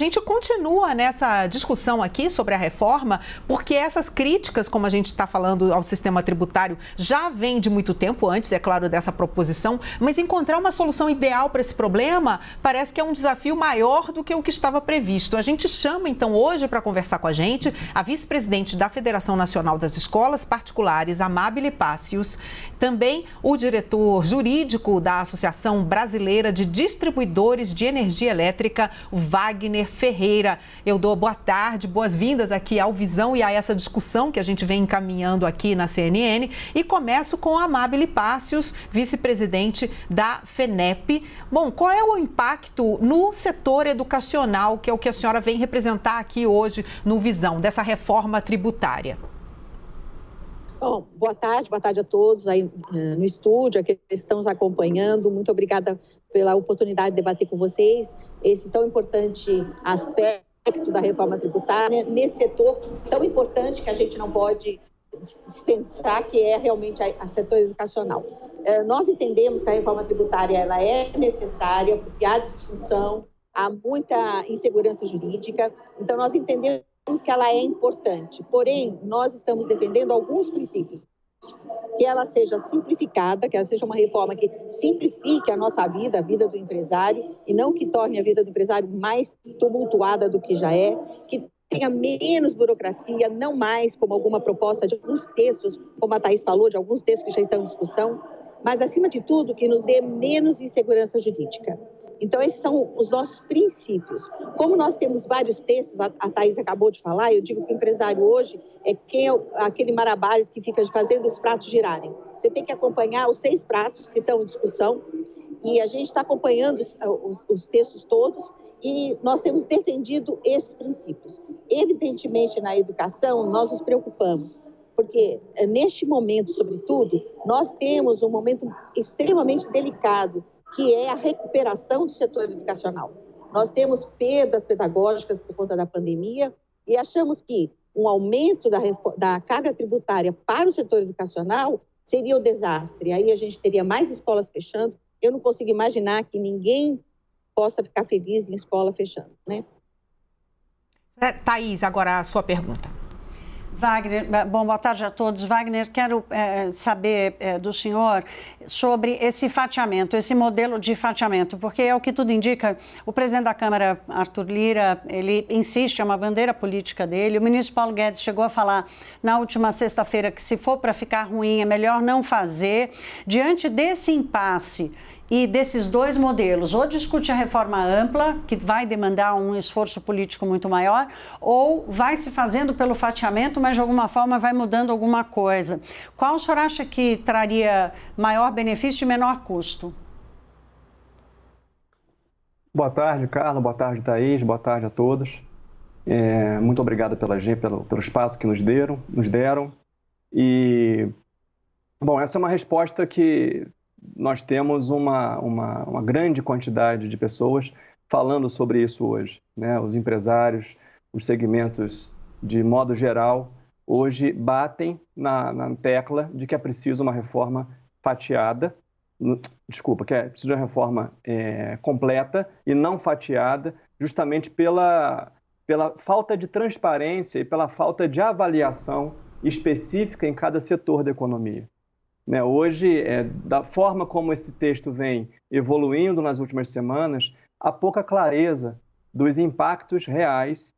A gente continua nessa discussão aqui sobre a reforma, porque essas críticas, como a gente está falando ao sistema tributário, já vem de muito tempo antes, é claro, dessa proposição, mas encontrar uma solução ideal para esse problema parece que é um desafio maior do que o que estava previsto. A gente chama, então, hoje para conversar com a gente, a vice-presidente da Federação Nacional das Escolas Particulares, Amábile Pácios, também o diretor jurídico da Associação Brasileira de Distribuidores de Energia Elétrica, o Wagner Ferreira. Eu dou boa tarde, boas-vindas aqui ao Visão e a essa discussão que a gente vem encaminhando aqui na CNN. E começo com a Amábile Pácios, vice-presidente da FENEP. Bom, qual é o impacto no setor educacional, que é o que a senhora vem representar aqui hoje no Visão, dessa reforma tributária? Bom, boa tarde a todos aí no estúdio, aqueles que estão nos acompanhando. Muito obrigada pela oportunidade de debater com vocês esse tão importante aspecto da reforma tributária, nesse setor tão importante que a gente não pode dispensar, que é realmente a setor educacional. Nós entendemos que a reforma tributária ela é necessária, porque há disfunção, há muita insegurança jurídica, então nós entendemos que ela é importante, porém, nós estamos defendendo alguns princípios, que ela seja simplificada, que ela seja uma reforma que simplifique a nossa vida, a vida do empresário, e não que torne a vida do empresário mais tumultuada do que já é, que tenha menos burocracia, não mais como alguma proposta de alguns textos, como a Thaís falou, de alguns textos que já estão em discussão, mas, acima de tudo, que nos dê menos insegurança jurídica. Então, esses são os nossos princípios. Como nós temos vários textos, a Thaís acabou de falar, eu digo que o empresário hoje é aquele Marabás que fica fazendo os pratos girarem. Você tem que acompanhar os 6 pratos que estão em discussão e a gente está acompanhando os textos todos e nós temos defendido esses princípios. Evidentemente, na educação, nós nos preocupamos, porque neste momento, sobretudo, nós temos um momento extremamente delicado, que é a recuperação do setor educacional. Nós temos perdas pedagógicas por conta da pandemia e achamos que um aumento da carga tributária para o setor educacional seria o desastre. Aí a gente teria mais escolas fechando. Eu não consigo imaginar que ninguém possa ficar feliz em escola fechando, né? Thaís, agora a sua pergunta. Wagner, bom, boa tarde a todos. Wagner, quero saber do senhor sobre esse fatiamento, esse modelo de fatiamento, porque é o que tudo indica, o presidente da Câmara, Arthur Lira, ele insiste, é uma bandeira política dele. O ministro Paulo Guedes chegou a falar na última sexta-feira que se for para ficar ruim é melhor não fazer. Diante desse impasse e desses dois modelos, ou discute a reforma ampla, que vai demandar um esforço político muito maior, ou vai se fazendo pelo fatiamento, mas de alguma forma vai mudando alguma coisa. Qual o senhor acha que traria maior benefício e menor custo? Boa tarde, Carla. Boa tarde, Thaís. Boa tarde a todos. Muito obrigado pelo espaço que nos deram. E, bom, essa é uma resposta que nós temos uma grande quantidade de pessoas falando sobre isso hoje, né? Os empresários, os segmentos, de modo geral, hoje batem na tecla de que é preciso uma reforma fatiada, que é preciso uma reforma completa e não fatiada, justamente pela falta de transparência e pela falta de avaliação específica em cada setor da economia. Hoje, da forma como esse texto vem evoluindo nas últimas semanas, há pouca clareza dos impactos reais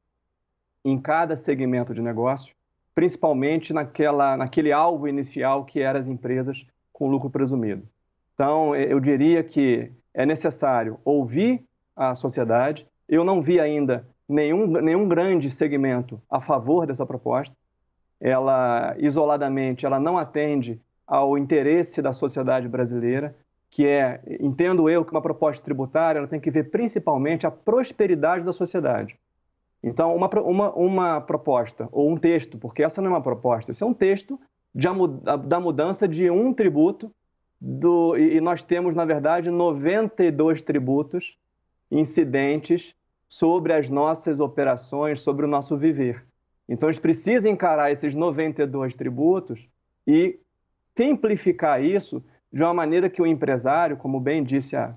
em cada segmento de negócio, principalmente naquele alvo inicial que eram as empresas com lucro presumido. Então, eu diria que é necessário ouvir a sociedade. Eu não vi ainda nenhum grande segmento a favor dessa proposta. Ela, isoladamente, ela não atende ao interesse da sociedade brasileira, que entendo eu que uma proposta tributária ela tem que ver principalmente a prosperidade da sociedade. Então, uma proposta, ou um texto, porque essa não é uma proposta, esse é um texto da mudança de um tributo, e nós temos, na verdade, 92 tributos incidentes sobre as nossas operações, sobre o nosso viver. Então, a gente precisa encarar esses 92 tributos e simplificar isso de uma maneira que o empresário, como bem disse a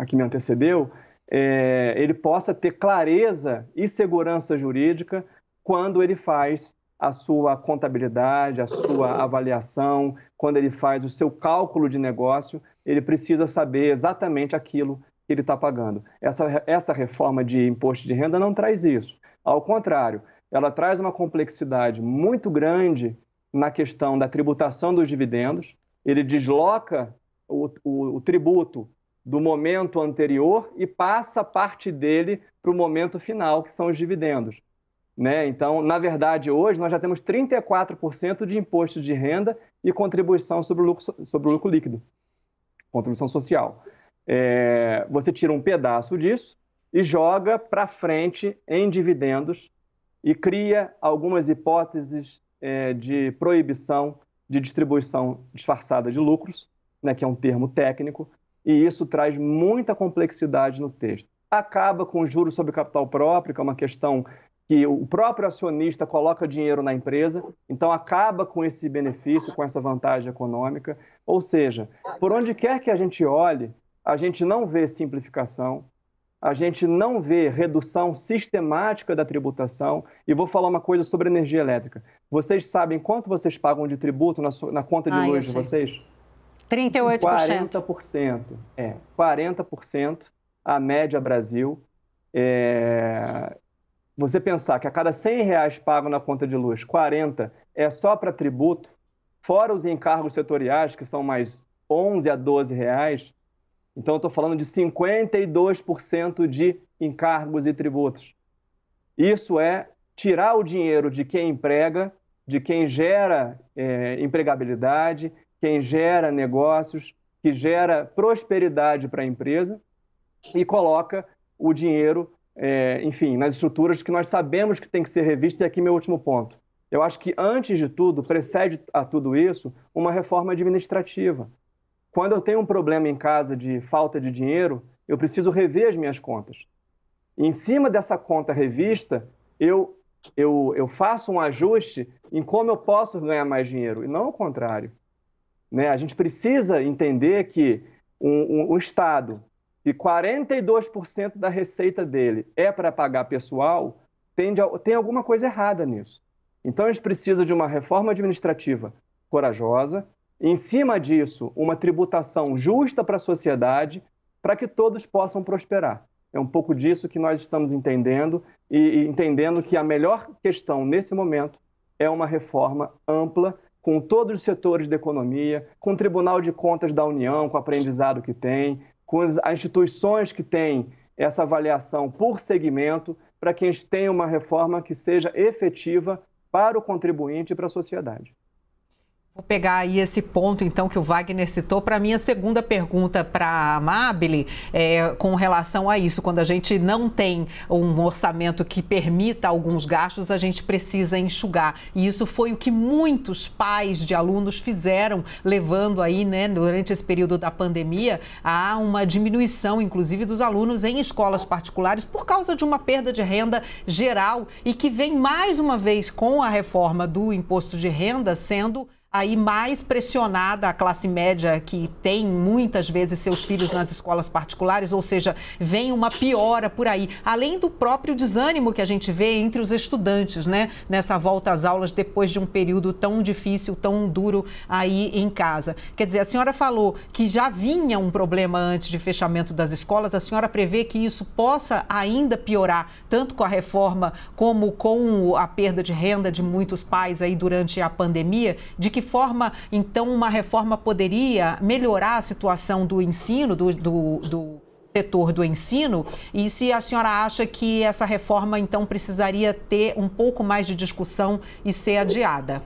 que me antecedeu, ele possa ter clareza e segurança jurídica quando ele faz a sua contabilidade, a sua avaliação, quando ele faz o seu cálculo de negócio, ele precisa saber exatamente aquilo que ele está pagando. Essa reforma de imposto de renda não traz isso. Ao contrário, ela traz uma complexidade muito grande na questão da tributação dos dividendos. Ele desloca o tributo do momento anterior e passa parte dele para o momento final, que são os dividendos. Né? Então, na verdade, hoje nós já temos 34% de imposto de renda e contribuição sobre o lucro líquido, contribuição social. Você tira um pedaço disso e joga para frente em dividendos e cria algumas hipóteses de proibição de distribuição disfarçada de lucros, né, que é um termo técnico, e isso traz muita complexidade no texto. Acaba com os juros sobre capital próprio, que é uma questão que o próprio acionista coloca dinheiro na empresa, então acaba com esse benefício, com essa vantagem econômica. Ou seja, por onde quer que a gente olhe, a gente não vê simplificação, a gente não vê redução sistemática da tributação. E vou falar uma coisa sobre energia elétrica. Vocês sabem quanto vocês pagam de tributo na conta de luz de vocês? 38%. 40%. 40% a média Brasil. Você pensar que a cada R$100 pago na conta de luz, 40 é só para tributo, fora os encargos setoriais, que são mais 11 a 12 reais. Então, eu estou falando de 52% de encargos e tributos. Isso é tirar o dinheiro de quem emprega, de quem gera empregabilidade, quem gera negócios, que gera prosperidade para a empresa e coloca o dinheiro, enfim, nas estruturas que nós sabemos que tem que ser revista. E aqui meu último ponto. Eu acho que, antes de tudo, precede a tudo isso uma reforma administrativa. Quando eu tenho um problema em casa de falta de dinheiro, eu preciso rever as minhas contas. E, em cima dessa conta revista, eu faço um ajuste em como eu posso ganhar mais dinheiro, e não o contrário. Né? A gente precisa entender que o Estado, que 42% da receita dele é para pagar pessoal, tem alguma coisa errada nisso. Então, a gente precisa de uma reforma administrativa corajosa, em cima disso, uma tributação justa para a sociedade, para que todos possam prosperar. É um pouco disso que nós estamos entendendo, e entendendo que a melhor questão nesse momento é uma reforma ampla, com todos os setores da economia, com o Tribunal de Contas da União, com o aprendizado que tem, com as instituições que têm essa avaliação por segmento, para que a gente tenha uma reforma que seja efetiva para o contribuinte e para a sociedade. Vou pegar aí esse ponto, então, que o Wagner citou para a minha segunda pergunta para a Amábile, com relação a isso. Quando a gente não tem um orçamento que permita alguns gastos, a gente precisa enxugar. E isso foi o que muitos pais de alunos fizeram, levando aí, né, durante esse período da pandemia, a uma diminuição, inclusive, dos alunos em escolas particulares por causa de uma perda de renda geral e que vem, mais uma vez, com a reforma do imposto de renda, sendo aí mais pressionada a classe média, que tem muitas vezes seus filhos nas escolas particulares, ou seja, vem uma piora por aí, além do próprio desânimo que a gente vê entre os estudantes, né, nessa volta às aulas depois de um período tão difícil, tão duro aí em casa. Quer dizer, a senhora falou que já vinha um problema antes de fechamento das escolas, a senhora prevê que isso possa ainda piorar, tanto com a reforma como com a perda de renda de muitos pais aí durante a pandemia? De que forma, então, uma reforma poderia melhorar a situação do ensino, do setor do ensino? E se a senhora acha que essa reforma, então, precisaria ter um pouco mais de discussão e ser adiada?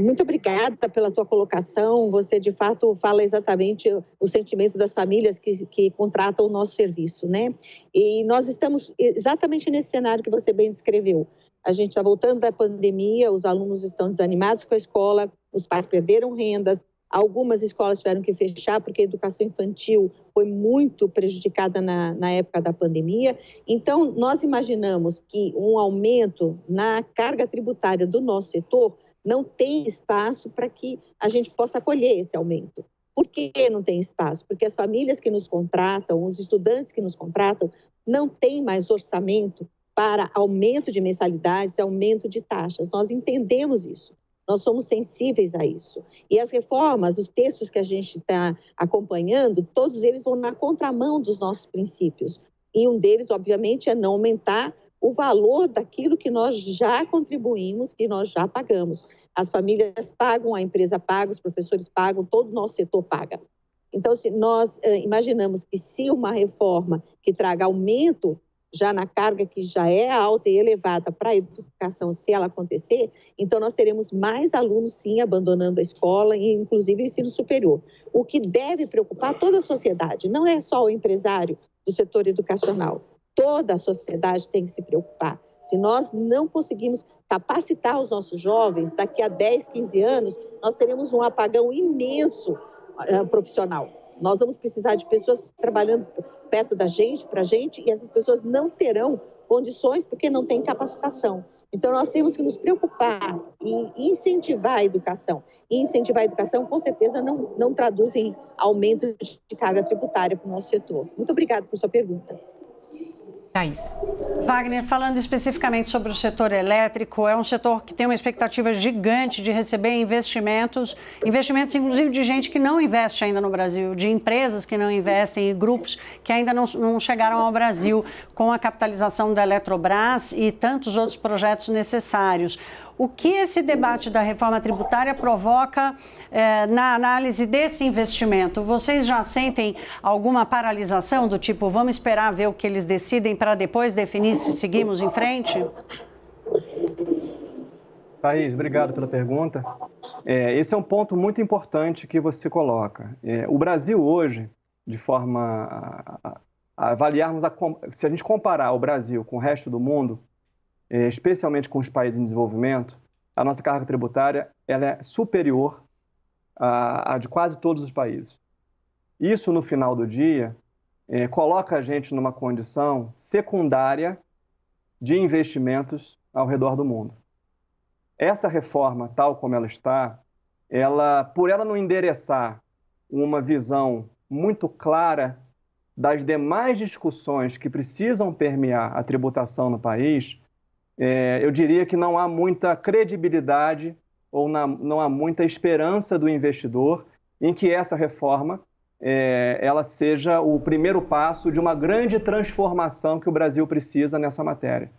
Muito obrigada pela tua colocação. Você, de fato, fala exatamente o sentimento das famílias que contratam o nosso serviço, né? E nós estamos exatamente nesse cenário que você bem descreveu. A gente está voltando da pandemia, os alunos estão desanimados com a escola, os pais perderam rendas, algumas escolas tiveram que fechar porque a educação infantil foi muito prejudicada na época da pandemia. Então, nós imaginamos que um aumento na carga tributária do nosso setor não tem espaço para que a gente possa acolher esse aumento. Por que não tem espaço? Porque as famílias que nos contratam, os estudantes que nos contratam, não têm mais orçamento para aumento de mensalidades, aumento de taxas. Nós entendemos isso. Nós somos sensíveis a isso. E as reformas, os textos que a gente está acompanhando, todos eles vão na contramão dos nossos princípios. E um deles, obviamente, é não aumentar o valor daquilo que nós já contribuímos, que nós já pagamos. As famílias pagam, a empresa paga, os professores pagam, todo o nosso setor paga. Então, se nós imaginamos que se uma reforma que traga aumento já na carga que já é alta e elevada para a educação, se ela acontecer, então nós teremos mais alunos, sim, abandonando a escola e, inclusive, o ensino superior. O que deve preocupar toda a sociedade, não é só o empresário do setor educacional. Toda a sociedade tem que se preocupar. Se nós não conseguimos capacitar os nossos jovens, daqui a 10, 15 anos, nós teremos um apagão imenso profissional. Nós vamos precisar de pessoas trabalhando perto da gente, para a gente, e essas pessoas não terão condições porque não têm capacitação. Então, nós temos que nos preocupar e incentivar a educação. E incentivar a educação, com certeza, não traduz em aumento de carga tributária para o nosso setor. Muito obrigada por sua pergunta. Thaís. Wagner, falando especificamente sobre o setor elétrico, é um setor que tem uma expectativa gigante de receber investimentos inclusive de gente que não investe ainda no Brasil, de empresas que não investem e grupos que ainda não chegaram ao Brasil com a capitalização da Eletrobras e tantos outros projetos necessários. O que esse debate da reforma tributária provoca na análise desse investimento? Vocês já sentem alguma paralisação do tipo, vamos esperar ver o que eles decidem para depois definir se seguimos em frente? Thaís, obrigado pela pergunta. Esse é um ponto muito importante que você coloca. O Brasil hoje, de forma a avaliarmos, se a gente comparar o Brasil com o resto do mundo, especialmente com os países em desenvolvimento, a nossa carga tributária ela é superior à de quase todos os países. Isso, no final do dia, coloca a gente numa condição secundária de investimentos ao redor do mundo. Essa reforma, tal como ela está, por ela não endereçar uma visão muito clara das demais discussões que precisam permear a tributação no país, eu diria que não há muita credibilidade ou não há muita esperança do investidor em que essa reforma ela seja o primeiro passo de uma grande transformação que o Brasil precisa nessa matéria.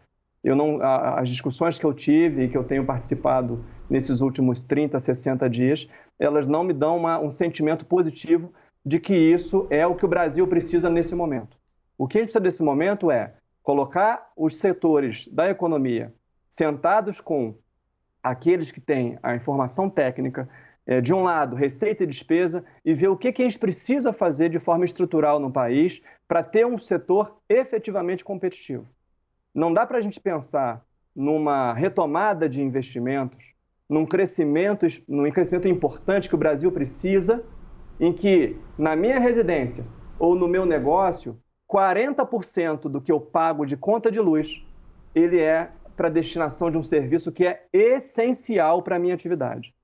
As discussões que eu tive e que eu tenho participado nesses últimos 30, 60 dias, elas não me dão um sentimento positivo de que isso é o que o Brasil precisa nesse momento. O que a gente precisa nesse momento é colocar os setores da economia sentados com aqueles que têm a informação técnica, de um lado, receita e despesa, e ver o que a gente precisa fazer de forma estrutural no país para ter um setor efetivamente competitivo. Não dá para a gente pensar numa retomada de investimentos, num crescimento importante que o Brasil precisa, em que, na minha residência ou no meu negócio, 40% do que eu pago de conta de luz, ele é para a destinação de um serviço que é essencial para a minha atividade.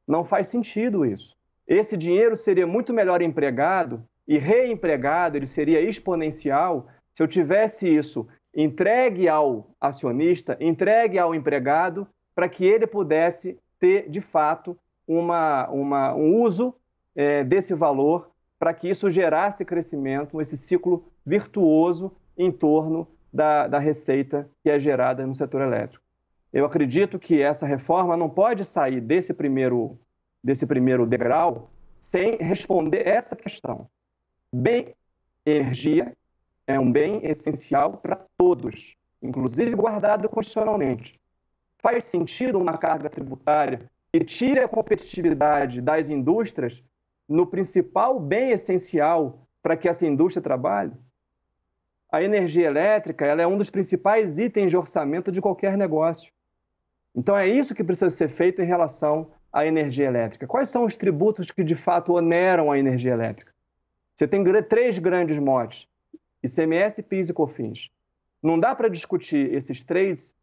Não faz sentido isso. Esse dinheiro seria muito melhor empregado e reempregado, ele seria exponencial se eu tivesse isso entregue ao acionista, entregue ao empregado, para que ele pudesse ter, de fato, um uso desse valor, para que isso gerasse crescimento, esse ciclo virtuoso em torno da receita que é gerada no setor elétrico. Eu acredito que essa reforma não pode sair desse primeiro degrau sem responder essa questão. Energia é um bem essencial para todos, inclusive guardado constitucionalmente. Faz sentido uma carga tributária que tire a competitividade das indústrias no principal bem essencial para que essa indústria trabalhe? A energia elétrica ela é um dos principais itens de orçamento de qualquer negócio. Então é isso que precisa ser feito em relação à energia elétrica. Quais são os tributos que de fato oneram a energia elétrica? Você tem 3 grandes motes: ICMS, PIS e COFINS. Não dá para discutir esses 3,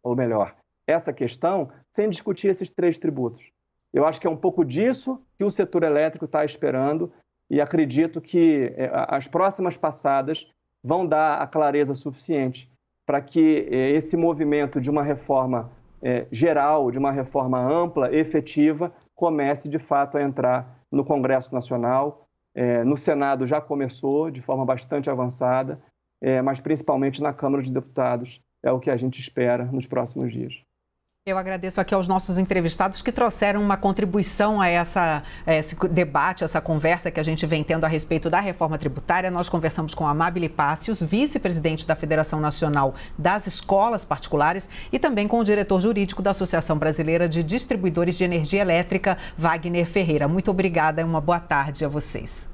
ou melhor, essa questão, sem discutir esses 3 tributos. Eu acho que é um pouco disso que o setor elétrico está esperando e acredito que as próximas passadas vão dar a clareza suficiente para que esse movimento de uma reforma geral, de uma reforma ampla, efetiva, comece de fato a entrar no Congresso Nacional. No Senado já começou de forma bastante avançada, mas principalmente na Câmara de Deputados é o que a gente espera nos próximos dias. Eu agradeço aqui aos nossos entrevistados que trouxeram uma contribuição a esse debate, essa conversa que a gente vem tendo a respeito da reforma tributária. Nós conversamos com a Amábile Pácios, vice-presidente da Federação Nacional das Escolas Particulares, e também com o diretor jurídico da Associação Brasileira de Distribuidores de Energia Elétrica, Wagner Ferreira. Muito obrigada e uma boa tarde a vocês.